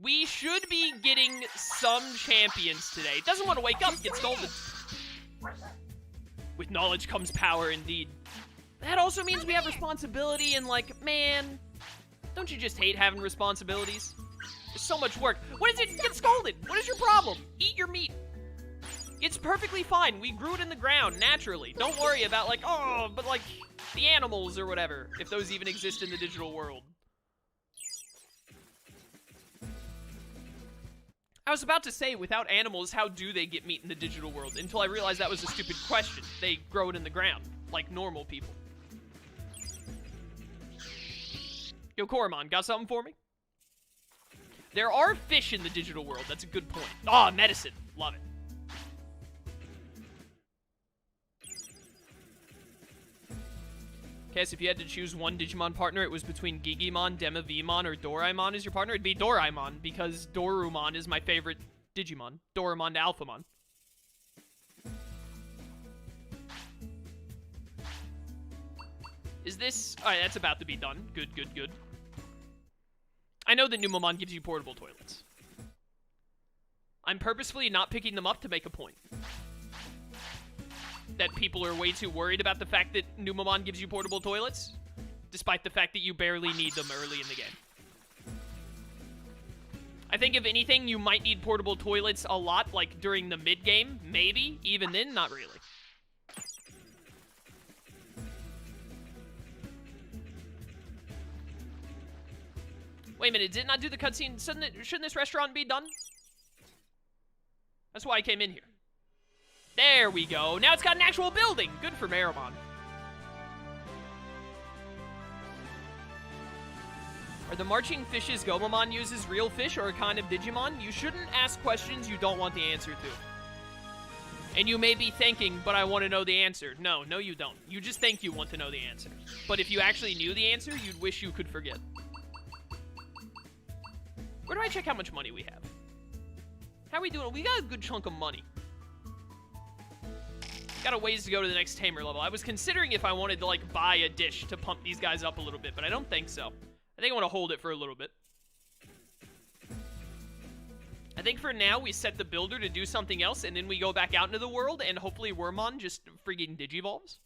We should be getting some champions today. Doesn't want to wake up, get scolded. With knowledge comes power, indeed. That also means we have responsibility, and like, man, don't you just hate having responsibilities? There's so much work. What is it? Get scolded. What is your problem? Eat your meat. It's perfectly fine. We grew it in the ground, naturally. Don't worry about, like, oh, but, like, the animals or whatever, if those even exist in the digital world. I was about to say, without animals, how do they get meat in the digital world? Until I realized that was a stupid question. They grow it in the ground, like normal people. Yo, Koromon, got something for me? There are fish in the digital world. That's a good point. Ah, medicine. Love it. Cass, if you had to choose one Digimon partner, it was between Gigimon, Demavimon, or Doraemon as your partner. It'd be Doraemon, because Dorumon is my favorite Digimon. Doraemon to Alphamon. Is this... Alright, that's about to be done. Good, good, good. I know that Numemon gives you portable toilets. I'm purposefully not picking them up to make a point. That people are way too worried about the fact that Numemon gives you portable toilets, despite the fact that you barely need them early in the game. I think, if anything, you might need portable toilets a lot, like, during the mid-game, maybe. Even then, not really. Wait a minute, did it not do the cutscene? Shouldn't this restaurant be done? That's why I came in here. There we go. Now it's got an actual building. Good for Meramon. Are the marching fishes Gomamon uses real fish or a kind of Digimon? You shouldn't ask questions you don't want the answer to. And you may be thinking, but I want to know the answer. No, you don't. You just think you want to know the answer. But if you actually knew the answer, you'd wish you could forget. Where do I check how much money we have? How are we doing? We got a good chunk of money. Got a ways to go to the next tamer level. I was considering if I wanted to, like, buy a dish to pump these guys up a little bit, but I don't think so. I think I want to hold it for a little bit. I think for now, we set the builder to do something else, and then we go back out into the world, and hopefully Wormmon just friggin' Digivolves.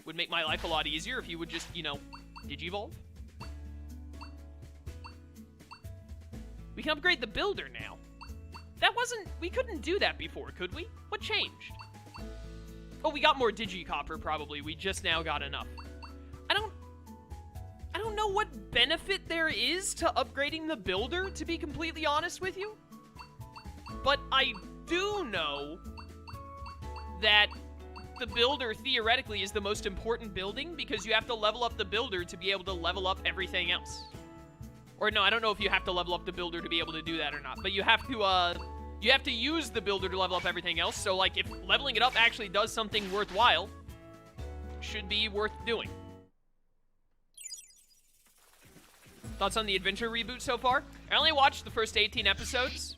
Would make my life a lot easier if he would just, you know, Digivolve. We can upgrade the builder now. That wasn't... We couldn't do that before, could we? What changed? Oh, we got more Digicopper, probably. We just now got enough. I don't know what benefit there is to upgrading the builder, to be completely honest with you. But I do know that the builder, theoretically, is the most important building, because you have to level up the builder to be able to level up everything else. Or no, I don't know if you have to level up the builder to be able to do that or not, but you have to use the builder to level up everything else, so, like, if leveling it up actually does something worthwhile, should be worth doing. Thoughts on the Adventure reboot so far? I only watched the first 18 episodes,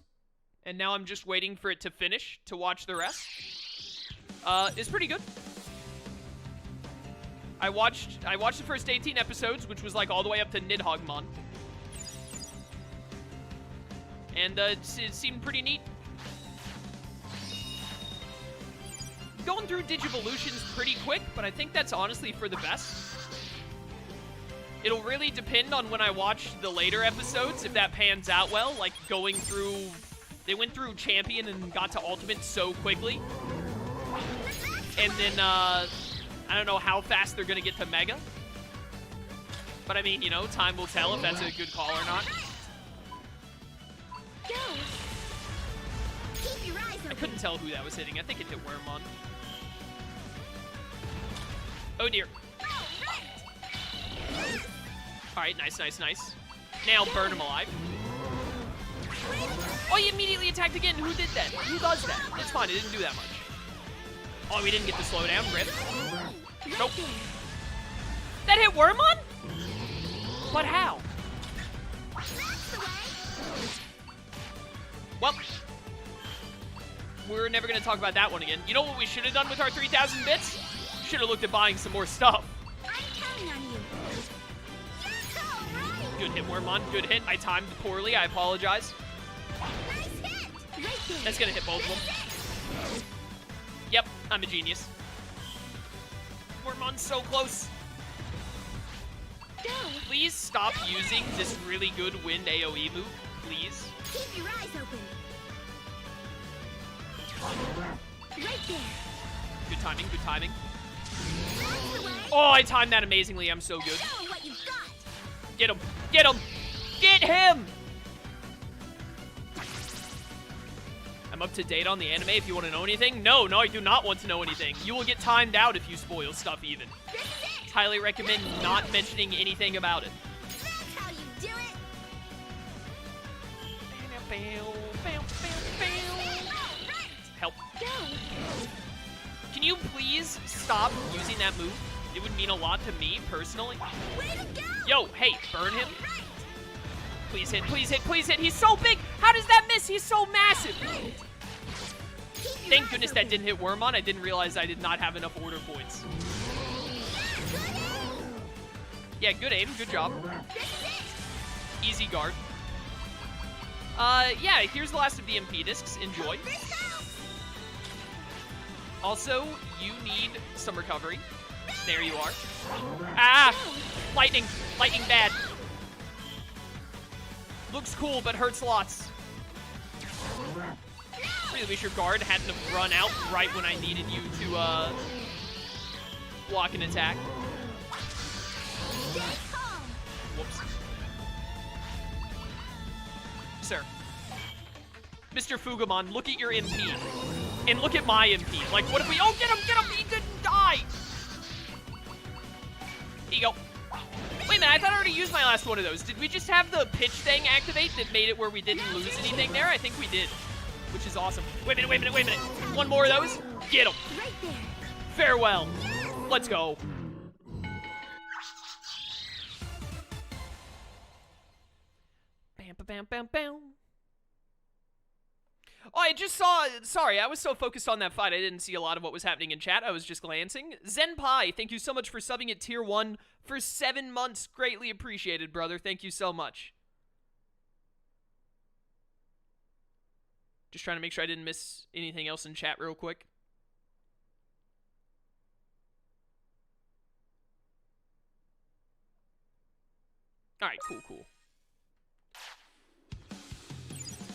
and now I'm just waiting for it to finish to watch the rest. It's pretty good. I watched the first 18 episodes, which was, like, all the way up to Nidhoggmon. And it seemed pretty neat. Going through Digivolution's pretty quick, but I think that's honestly for the best. It'll really depend on when I watch the later episodes, if that pans out well. Like, going through... They went through Champion and got to Ultimate so quickly. And then, I don't know how fast they're gonna get to Mega. But I mean, you know, time will tell if that's a good call or not. I couldn't tell who that was hitting. I think it hit Wormmon. Oh dear. Alright, nice, nice, nice. Now burn him alive. Oh, he immediately attacked again. Who did that? Who does that? It's fine, it didn't do that much. Oh, we didn't get the slowdown. Rip. Nope. That hit Wormmon? But how? Well, we're never going to talk about that one again. You know what we should have done with our 3,000 bits? Should have looked at buying some more stuff. I'm counting on you. Good hit, Wormmon. Good hit. I timed poorly. I apologize. Nice hit! Right there. That's gonna hit both of them. Yep, I'm a genius. Wormmon's so close. Go! Please stop using this really good wind AoE move, please. Keep your eyes open. Right there. Good timing, good timing. That's the way. Oh, I timed that amazingly. I'm so good. Show what you've got. Get him! Get him! Get him! I'm up to date on the anime if you want to know anything. No, I do not want to know anything. You will get timed out if you spoil stuff even. This is it. Highly recommend not mentioning anything about it. That's how you do it. Right. Help. Go. Can you please stop using that move? It would mean a lot to me, personally. Way to go. Yo, hey, burn him. Right. Please hit, please hit, please hit. He's so big. How does that miss? He's so massive. Right. Keep your Thank eyes goodness open. that didn't hit Wormmon. I didn't realize I did not have enough order points. Yeah, good aim. Good job. This is it. Easy guard. Yeah, here's the last of the MP discs. Enjoy. This house. Also, you need some recovery. There you are. Ah! Lightning. Lightning bad. Looks cool, but hurts lots. Really wish your guard hadn't have run out right when I needed you to, block an attack. Stay calm. Whoops. Sir. Mr. Fugamon, look at your MP. And look at my MP. Like, what if we... Oh, get him! He didn't die! Here you go. Wait a minute, I thought I already used my last one of those. Did we just have the pitch thing activate that made it where we didn't lose anything there? I think we did. Which is awesome. Wait a minute. One more of those. Get him. Right there. Farewell. Let's go. Bam, ba, bam, bam, bam. Oh, I just saw... Sorry, I was so focused on that fight, I didn't see a lot of what was happening in chat. I was just glancing. Zenpai, thank you so much for subbing at Tier 1 for 7 months. Greatly appreciated, brother. Thank you so much. Just trying to make sure I didn't miss anything else in chat real quick. Alright, cool.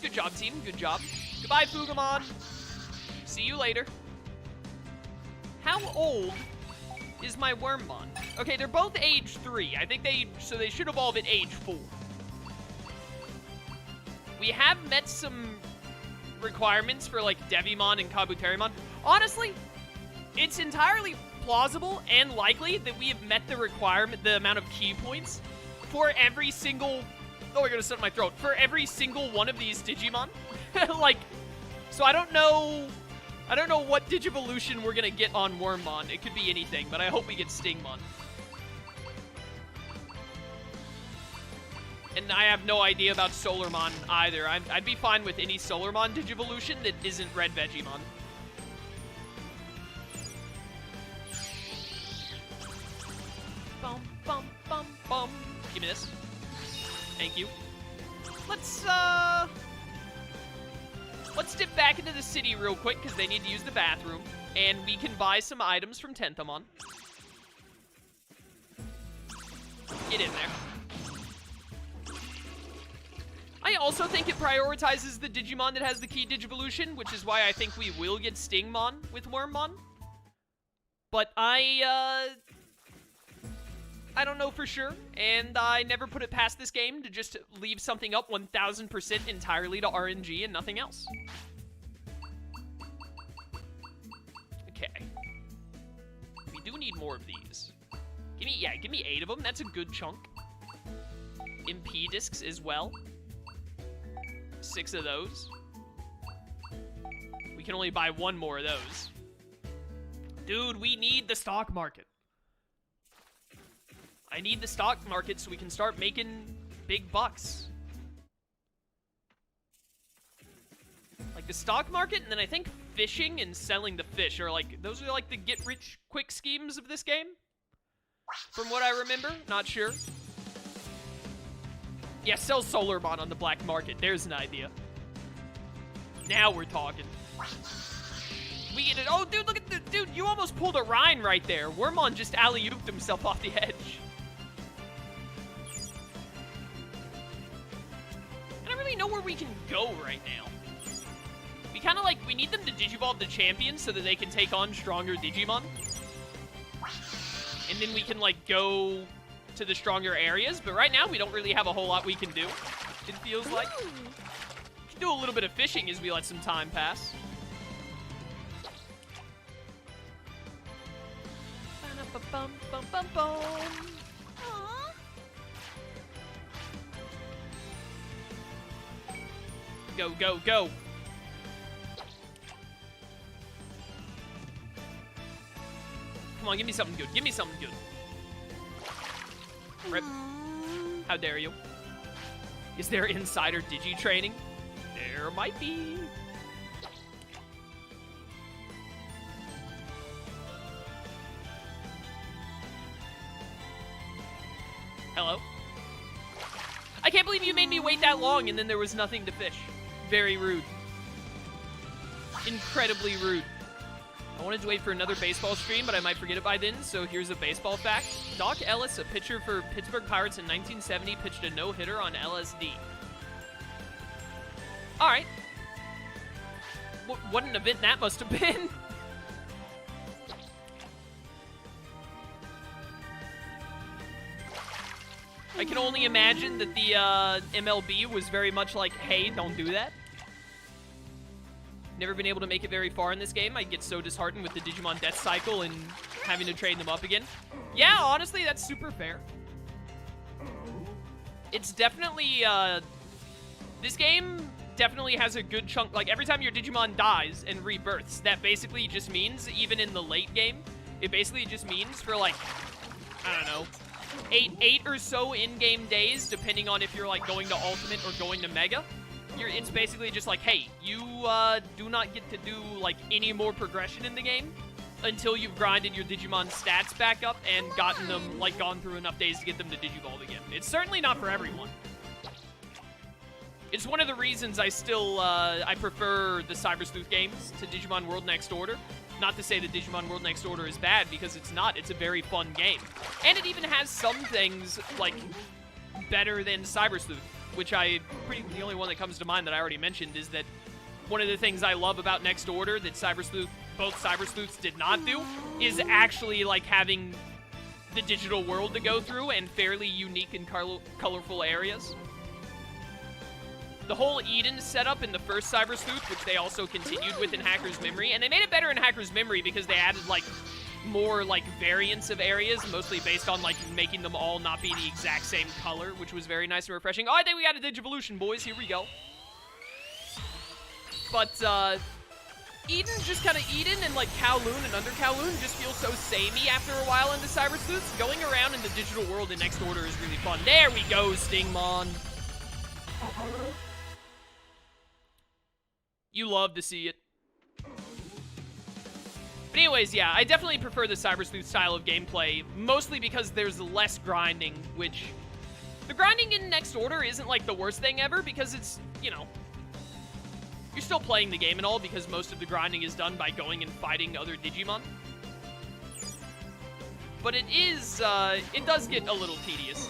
Good job, team. Good job. Goodbye, Fugamon. See you later. How old is my Wormmon? Okay, they're both age 3. I think they should evolve at age 4. We have met some requirements for, like, Devimon and Kabuterimon. Honestly, it's entirely plausible and likely that we have met the requirement, the amount of key points for every single... Oh, we're gonna sit in my throat. For every single one of these Digimon. Like, so I don't know what Digivolution we're gonna get on Wormmon. It could be anything, but I hope we get Stingmon. And I have no idea about Solarmon either. I'd be fine with any Solarmon Digivolution that isn't Red Vegiemon. Bum, bum, bum, bum. Give me this. Thank you. Let's dip back into the city real quick, because they need to use the bathroom. And we can buy some items from Tentomon. Get in there. I also think it prioritizes the Digimon that has the key Digivolution, which is why I think we will get Stingmon with Wormmon. But I don't know for sure, and I never put it past this game to just leave something up 1000% entirely to RNG and nothing else. Okay. We do need more of these. Give me 8 of them. That's a good chunk. MP discs as well. 6 of those. We can only buy 1 more of those. Dude, we need the stock market. I need the stock market so we can start making big bucks. Like the stock market, and then I think fishing and selling the fish are like, those are like the get-rich-quick schemes of this game. From what I remember, not sure. Yeah, sell Solarbon on the black market. There's an idea. Now we're talking. We get it. Oh, dude, look at the dude. You almost pulled a Rhine right there. Wormmon just alley-ooped himself off the edge. I don't really know where we can go right now. We kind of like, we need them to Digivolve the champions so that they can take on stronger Digimon. And then we can like go to the stronger areas. But right now we don't really have a whole lot we can do. It feels like. We can do a little bit of fishing as we let some time pass. Aw. Go, go, go. Come on, give me something good. Give me something good. Rip. How dare you? Is there insider Digi training? There might be. Hello? I can't believe you made me wait that long and then there was nothing to fish. Very rude. Incredibly rude. I wanted to wait for another baseball stream, but I might forget it by then, so here's a baseball fact. Doc Ellis, a pitcher for Pittsburgh Pirates in 1970, pitched a no-hitter on LSD. Alright. What an event that must have been. I can only imagine that the MLB was very much like, hey, don't do that. Never been able to make it very far in this game. I get so disheartened with the Digimon death cycle and having to train them up again. Yeah, honestly, that's super fair. It's definitely, this game definitely has a good chunk, like every time your Digimon dies and rebirths, that basically just means, even in the late game, it basically just means for like, I don't know, eight or so in-game days, depending on if you're like going to Ultimate or going to Mega. It's basically just like, hey, you do not get to do like any more progression in the game until you've grinded your Digimon stats back up and gotten them, like, gone through enough days to get them to Digivolve again. It's certainly not for everyone. It's one of the reasons I still, I prefer the Cyber Sleuth games to Digimon World Next Order. Not to say that Digimon World Next Order is bad, because it's not. It's a very fun game. And it even has some things, like, better than Cyber Sleuth, which the only one that comes to mind that I already mentioned is that one of the things I love about Next Order that both Cyber Sleuths did not do is actually, like, having the digital world to go through and fairly unique and colorful areas. The whole Eden setup in the first Cyber Sleuth, which they also continued with in Hacker's Memory, and they made it better in Hacker's Memory because they added, like, more, like, variants of areas, mostly based on, like, making them all not be the exact same color, which was very nice and refreshing. Oh, I think we got a Digivolution, boys. Here we go. But, Eden just kind of Eden, and, like, Kowloon and Under Kowloon just feel so samey after a while into Cyber Sleuths. Going around in the digital world in Next Order is really fun. There we go, Stingmon. You love to see it. But anyways, yeah, I definitely prefer the Cyber Sleuth style of gameplay, mostly because there's less grinding, which... The grinding in Next Order isn't, like, the worst thing ever, because it's, you know... You're still playing the game and all, because most of the grinding is done by going and fighting other Digimon. But it is, it does get a little tedious.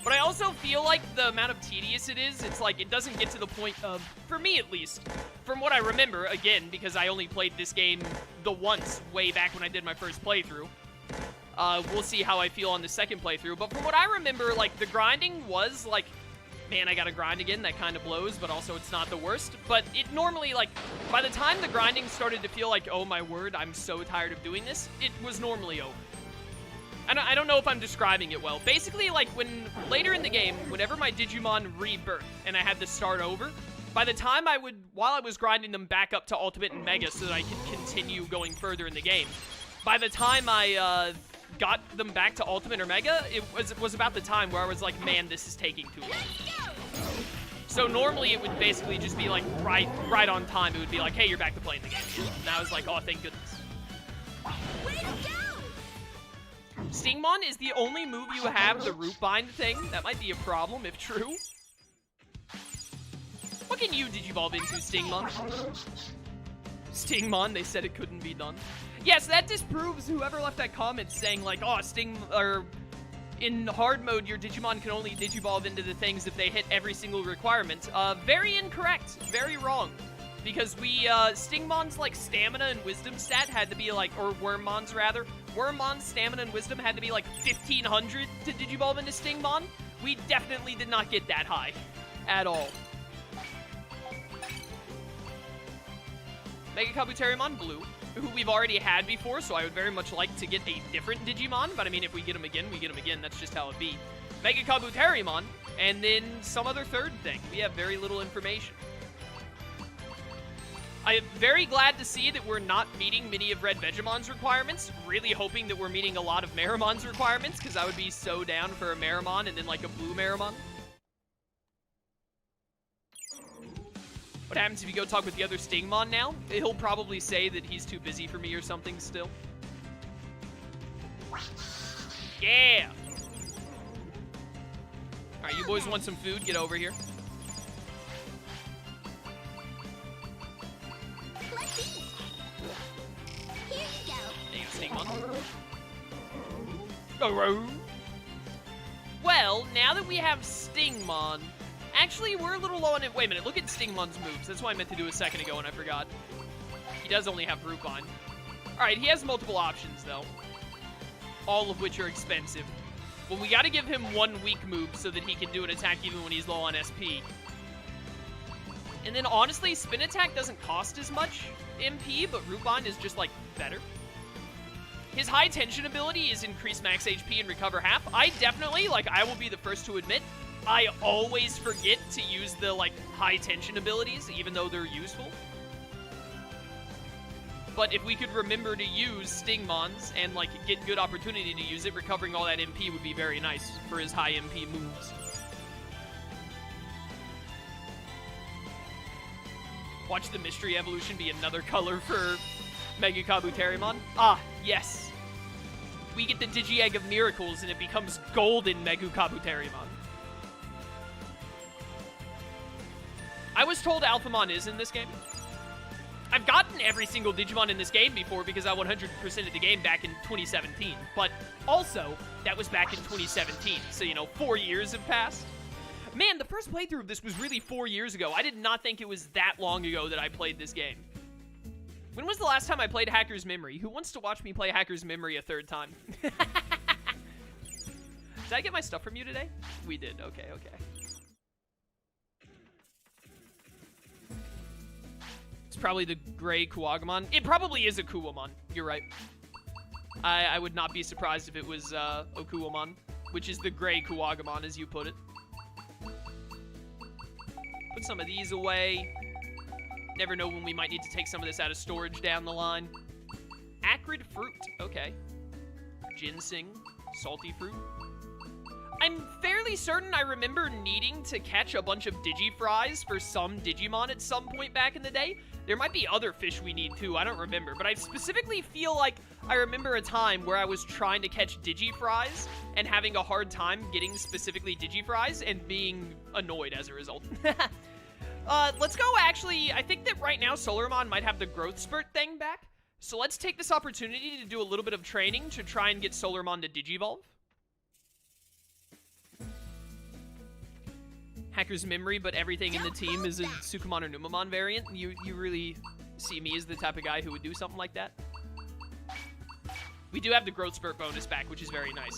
But I also feel like the amount of tedious it is, it's like, it doesn't get to the point of, for me at least, from what I remember, again, because I only played this game the once way back when I did my first playthrough. We'll see how I feel on the second playthrough, but from what I remember, like, the grinding was, like, man, I gotta grind again, that kind of blows, but also it's not the worst. But it normally, like, by the time the grinding started to feel like, oh my word, I'm so tired of doing this, it was normally over. I don't know if I'm describing it well. Basically, like, later in the game, whenever my Digimon rebirthed and I had to start over, by the time while I was grinding them back up to Ultimate and Mega so that I could continue going further in the game, by the time I, got them back to Ultimate or Mega, it was about the time where I was like, man, this is taking too long. So normally it would basically just be like, right on time, it would be like, hey, you're back to playing the game again. And I was like, oh, thank goodness. Way to go! Stingmon is the only move you have the Root Bind thing. That might be a problem if true. What can you Digivolve into, Stingmon? Stingmon, they said it couldn't be done. Yes, that disproves whoever left that comment saying like, oh, in hard mode, your Digimon can only Digivolve into the things if they hit every single requirement. Very incorrect. Very wrong. Because Stingmon's, like, stamina and wisdom stat had to be, like, or Wormmon's, rather. Wormmon's stamina and wisdom had to be, like, 1,500 to Digivolve into Stingmon. We definitely did not get that high. At all. Mega Kabuterimon Blue, who we've already had before, so I would very much like to get a different Digimon, but I mean, if we get him again, we get him again. That's just how it be. Mega Kabuterimon, and then some other third thing. We have very little information. I am very glad to see that we're not meeting many of Red Vegemon's requirements. Really hoping that we're meeting a lot of Marimon's requirements, because I would be so down for a Marimon and then like a blue Marimon. What happens if you go talk with the other Stingmon now? He'll probably say that he's too busy for me or something still. Yeah! Alright, you boys want some food? Get over here. Well, now that we have Stingmon, actually, we're a little low on it. Wait a minute, look at Stingmon's moves. That's what I meant to do a second ago and I forgot. He does only have Root Bind. Alright, he has multiple options, though. All of which are expensive. Well, we gotta give him one weak move so that he can do an attack even when he's low on SP. And then, honestly, Spin Attack doesn't cost as much MP, but Root Bind is just, like, better. His high tension ability is increase max HP and recover half. I definitely, like, I will be the first to admit, I always forget to use the, like, high tension abilities, even though they're useful. But if we could remember to use Stingmon's and, like, get good opportunity to use it, recovering all that MP would be very nice for his high MP moves. Watch the Mystery Evolution be another color for Mega Kabuterimon. Ah, yes. We get the Digi-Egg of Miracles and it becomes golden Mega Kabuterimon. I was told Alphamon is in this game. I've gotten every single Digimon in this game before because I 100%ed the game back in 2017. But also, that was back in 2017. So, you know, 4 years have passed. Man, the first playthrough of this was really 4 years ago. I did not think it was that long ago that I played this game. When was the last time I played Hacker's Memory? Who wants to watch me play Hacker's Memory a third time? Did I get my stuff from you today? We did. Okay, okay. It's probably the gray Kuwagamon. It probably is a Kuwamon. You're right. I would not be surprised if it was Okuwamon, which is the gray Kuwagamon, as you put it. Put some of these away. Never know when we might need to take some of this out of storage down the line. Acrid fruit. Okay. Ginseng. Salty fruit. I'm fairly certain I remember needing to catch a bunch of Digifries for some Digimon at some point back in the day. There might be other fish we need too, I don't remember. But I specifically feel like I remember a time where I was trying to catch Digifries and having a hard time getting specifically Digifries and being annoyed as a result. Let's go, actually, I think that right now Solarmon might have the growth spurt thing back. So let's take this opportunity to do a little bit of training to try and get Solarmon to Digivolve. Hacker's Memory, but everything in the team is a Sukamon or Numamon variant. You really see me as the type of guy who would do something like that. We do have the growth spurt bonus back, which is very nice.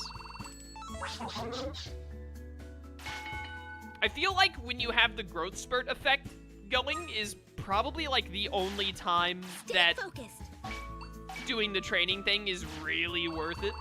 I feel like when you have the growth spurt effect going is probably like the only time that doing the training thing is really worth it.